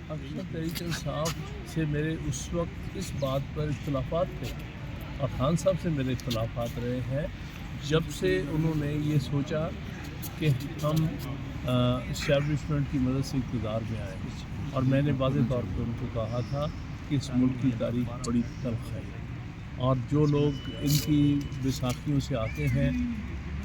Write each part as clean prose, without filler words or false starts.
अक्सर तहरीक इंसाफ से मेरे उस वक्त इस बात पर इख्तलाफात थे और खान साहब से मेरे इख्तलाफात रहे हैं जब से उन्होंने ये सोचा कि हम इस्टेब्लिशमेंट की मदद से इक़्तिदार में आए और मैंने वाज़ेह तौर पर उनको कहा था कि इस मुल्क की तारीख बड़ी तल्ख़ है और जो लोग इनकी बैसाखियों से आते हैं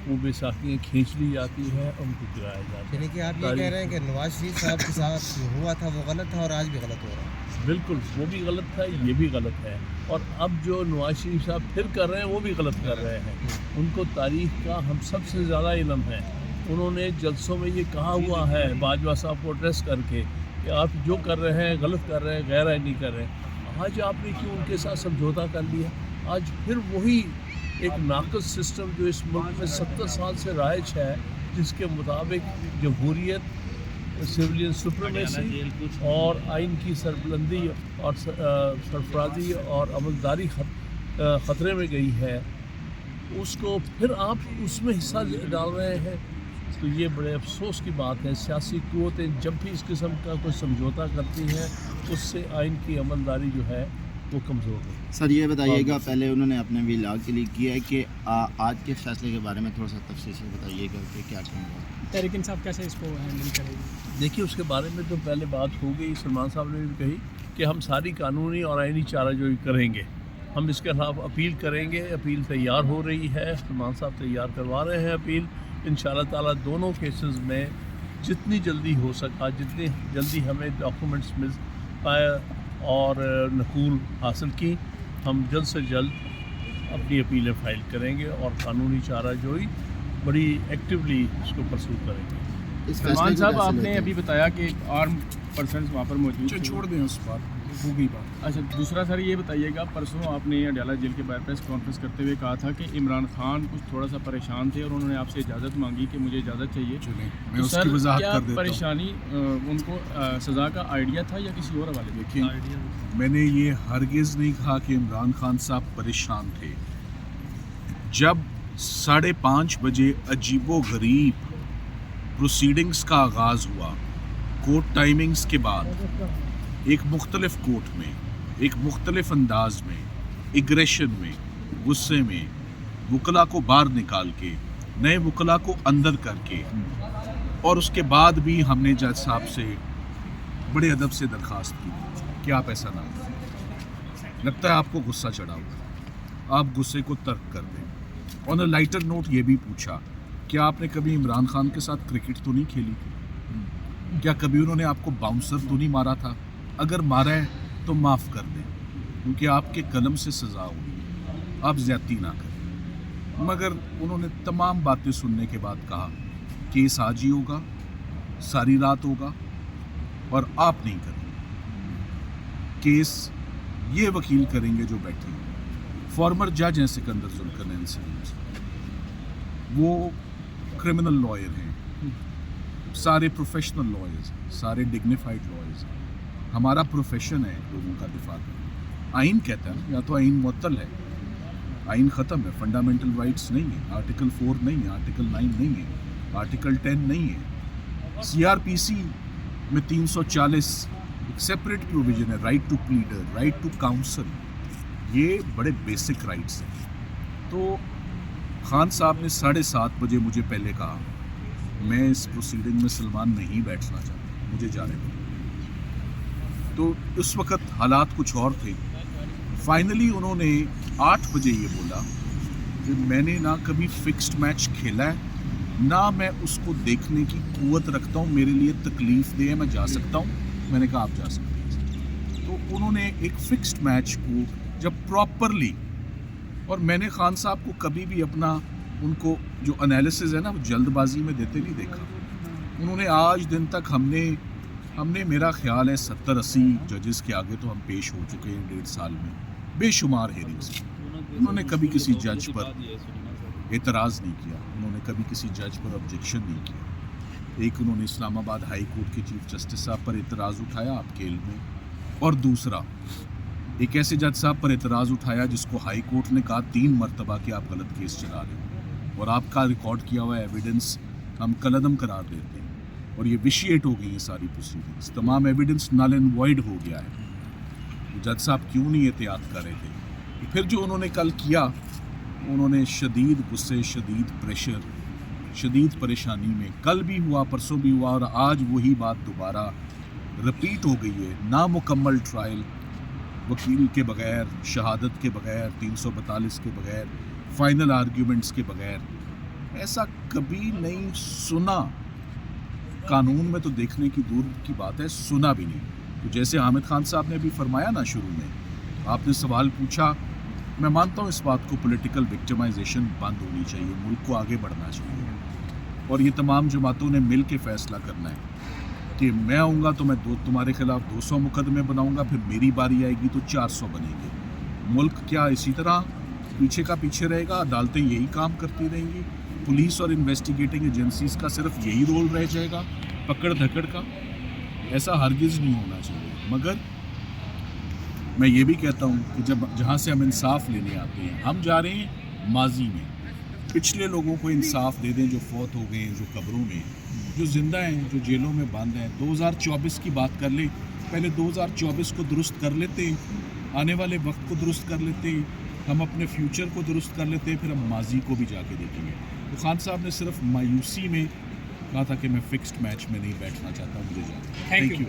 वो बैसाखियाँ खींच ली जाती हैं उनको गिराया जाता है। यानी कि आप ये कह रहे हैं कि नवाज शरीफ साहब के साथ हुआ था वो गलत था और आज भी गलत हो रहा है? बिल्कुल, वो भी गलत था, ये भी गलत है और अब जो नवाज शरीफ साहब फिर कर रहे हैं वो भी गलत कर रहे हैं। उनको तारीख़ का हम सबसे ज़्यादा इल्म है। उन्होंने जलसों में ये कहा हुआ है बाजवा साहब को एड्रेस करके कि आप जो कर रहे हैं गलत कर रहे हैं, गैर आइनी कर रहे हैं। आज आपने क्यों उनके साथ समझौता कर लिया? आज फिर वही एक नाक़िस सिस्टम जो इस मुल्क में 70 साल से राइज है, जिसके मुताबिक जमहूरियत, सिविलियन सुप्रीमेसी और आइन की सरबुलंदी और सरफराजी और अमलदारी ख़तरे में गई है, उसको फिर आप उसमें हिस्सा डाल रहे हैं। तो ये बड़े अफसोस की बात है। सियासी क़ुव्वतें जब भी इस किस्म का कोई समझौता करती हैं उससे आइन की अमलदारी जो है वो कमज़ोर है। सर ये बताइएगा, पहले उन्होंने अपने व्लॉग के लिए किया है कि आज के फैसले के बारे में थोड़ा सा तफसील से बताइएगा कि क्या करेंगे तहरीक इंसाफ कैसे इसको हैंडल करेगी? देखिए, उसके बारे में तो पहले बात हो गई, सलमान साहब ने भी कही कि हम सारी कानूनी और आइनी चाराजोई करेंगे, हम इसके खिलाफ अपील करेंगे। अपील तैयार हो रही है, सलमान साहब तैयार करवा रहे हैं अपील। इंशाअल्लाह ताला दोनों केसेस में जितनी जल्दी हो सका, जितनी जल्दी हमें डॉक्यूमेंट्स मिल पाए और नकूल हासिल की, हम जल्द से जल्द अपनी अपीलें फ़ाइल करेंगे और कानूनी चाराजोई बड़ी एक्टिवली इसको परसू करेंगे। सलमान साहब, आपने अभी बताया कि आर्म पर्सन्स वहाँ पर मौजूद थे। छोड़ दें उस बात, हो गई बात। अच्छा, दूसरा सर ये बताइएगा, परसों आपने अडयाला जेल के बाहर प्रेस कॉन्फ्रेंस करते हुए कहा था कि इमरान खान कुछ थोड़ा सा परेशान थे और उन्होंने आपसे इजाज़त मांगी कि मुझे इजाज़त चाहिए। मैं तो उसकी सर, वजाहत क्या कर देता हूं। परेशानी उनको सज़ा का आइडिया था या किसी और हवाले? देखिए, मैंने ये हरगिज़ नहीं कहा कि इमरान खान साहब परेशान थे। जब 5:30 बजे अजीबो गरीब प्रोसीडिंग्स का आगाज़ हुआ, कोर्ट टाइमिंग्स के बाद एक मुख्तलिफ कोर्ट में, एक मुख्तलिफ अंदाज में, इग्रेशन में, गुस्से में, वकला को बाहर निकाल के, नए वकला को अंदर करके, और उसके बाद भी हमने जज साहब से बड़े अदब से दरख्वास्त की कि आप ऐसा ना करें। लगता है आपको गुस्सा चढ़ा हुआ, आप गुस्से को तर्क कर दें। ऑन अ लाइटर नोट ये भी पूछा, क्या आपने कभी इमरान खान के साथ क्रिकेट तो नहीं खेली? क्या कभी उन्होंने आपको बाउंसर तो नहीं मारा था? अगर मारा है तो माफ़ कर दें, क्योंकि आपके कलम से सज़ा होगी, आप ज़्यादती ना करें। मगर उन्होंने तमाम बातें सुनने के बाद कहा, केस आज ही होगा, सारी रात होगा और आप नहीं करेंगे केस, ये वकील करेंगे जो बैठे हैं। फॉर्मर जज हैं सिकंदर जुल्करनैन से, वो क्रिमिनल लॉयर हैं, सारे प्रोफेशनल लॉयर्स, सारे डिग्निफाइड लॉयर्स हैं। हमारा प्रोफेशन है लोगों का दिफा करना। आइन कहता है, या तो आइन मुअत्तल है, आइन ख़त्म है, फंडामेंटल राइट्स नहीं है, आर्टिकल 4 नहीं है, आर्टिकल 9 नहीं है, आर्टिकल 10 नहीं है। CRPC में 340 एक सेपरेट प्रोविज़न है, right to pleader, right to counsel, ये बड़े बेसिक राइट्स हैं। तो खान साहब ने 7:30 बजे मुझे पहले कहा, मैं इस प्रोसीडिंग में सलमान नहीं बैठना चाहता, मुझे जाने दो। तो उस वक़्त हालात कुछ और थे। फाइनली उन्होंने 8 बजे ये बोला कि मैंने ना कभी फिक्स्ड मैच खेला है, ना मैं उसको देखने की क़ुव्वत रखता हूँ, मेरे लिए तकलीफ़ दे, मैं जा सकता हूँ। मैंने कहा आप जा सकते हैं। तो उन्होंने एक फिक्स्ड मैच को जब प्रॉपरली, और मैंने खान साहब को कभी भी अपना उनको जो एनालिसिस है ना वो जल्दबाजी में देते नहीं देखा। उन्होंने आज दिन तक हमने मेरा ख्याल है 70-80 जजेस के आगे तो हम पेश हो चुके हैं 1.5 साल में, बेशुमार हेयरिंग्स। उन्होंने कभी किसी जज पर एतराज़ नहीं किया, उन्होंने कभी किसी जज पर ऑब्जेक्शन नहीं किया। एक उन्होंने इस्लामाबाद हाई कोर्ट के चीफ जस्टिस साहब पर एतराज़ उठाया आपके इल्म में, और दूसरा एक ऐसे जज साहब पर एतराज़ उठाया जिसको हाई कोर्ट ने कहा 3 मरतबा कि आप गलत केस चला रहे हो और आपका रिकॉर्ड किया हुआ एविडेंस हम कलअदम करार देते हैं, और ये विशिएट हो गई है सारी प्रोसीडिंग्स, तमाम एविडेंस नल एंड वॉइड हो गया है। जज साहब क्यों नहीं एहतियात कर रहे थे? फिर जो उन्होंने कल किया, उन्होंने शदीद गुस्से, शदीद प्रेशर, शदीद परेशानी में, कल भी हुआ, परसों भी हुआ और आज वही बात दोबारा रिपीट हो गई है। नामुकम्मल ट्रायल, वकील के बगैर, शहादत के बगैर, 342 के बगैर, फाइनल आर्ग्यूमेंट्स के बगैर, ऐसा कभी नहीं सुना। कानून में तो देखने की दूर की बात है, सुना भी नहीं। तो जैसे हामिद खान साहब ने अभी फरमाया ना, शुरू में आपने सवाल पूछा, मैं मानता हूँ इस बात को, पॉलिटिकल विक्टिमाइजेशन बंद होनी चाहिए, मुल्क को आगे बढ़ना चाहिए और ये तमाम जमातों ने मिल के फैसला करना है कि मैं आऊँगा तो मैं तुम्हारे खिलाफ 200 मुकदमे बनाऊँगा, फिर मेरी बारी आएगी तो 400 बनेंगे। मुल्क क्या इसी तरह पीछे का पीछे रहेगा? अदालतें यही काम करती रहेंगी? पुलिस और इन्वेस्टिगेटिंग एजेंसीज का सिर्फ यही रोल रह जाएगा, पकड़ धकड़ का? ऐसा हरगिज़ नहीं होना चाहिए। मगर मैं ये भी कहता हूँ कि जहाँ से हम इंसाफ लेने आते हैं, हम जा रहे हैं माजी में, पिछले लोगों को इंसाफ दे दें जो फौत हो गए हैं, जो कब्रों में, जो ज़िंदा हैं, जो जेलों में बंद हैं। 2024 की बात कर ले, पहले 2024 को दुरुस्त कर लेते, आने वाले वक्त को दुरुस्त कर लेते, हम अपने फ्यूचर को दुरुस्त कर लेते, फिर हम माजी को भी जाके देखेंगे। तो खान साहब ने सिर्फ मायूसी में कहा था कि मैं फिक्स्ड मैच में नहीं बैठना चाहता, मुझे जाना। Thank you.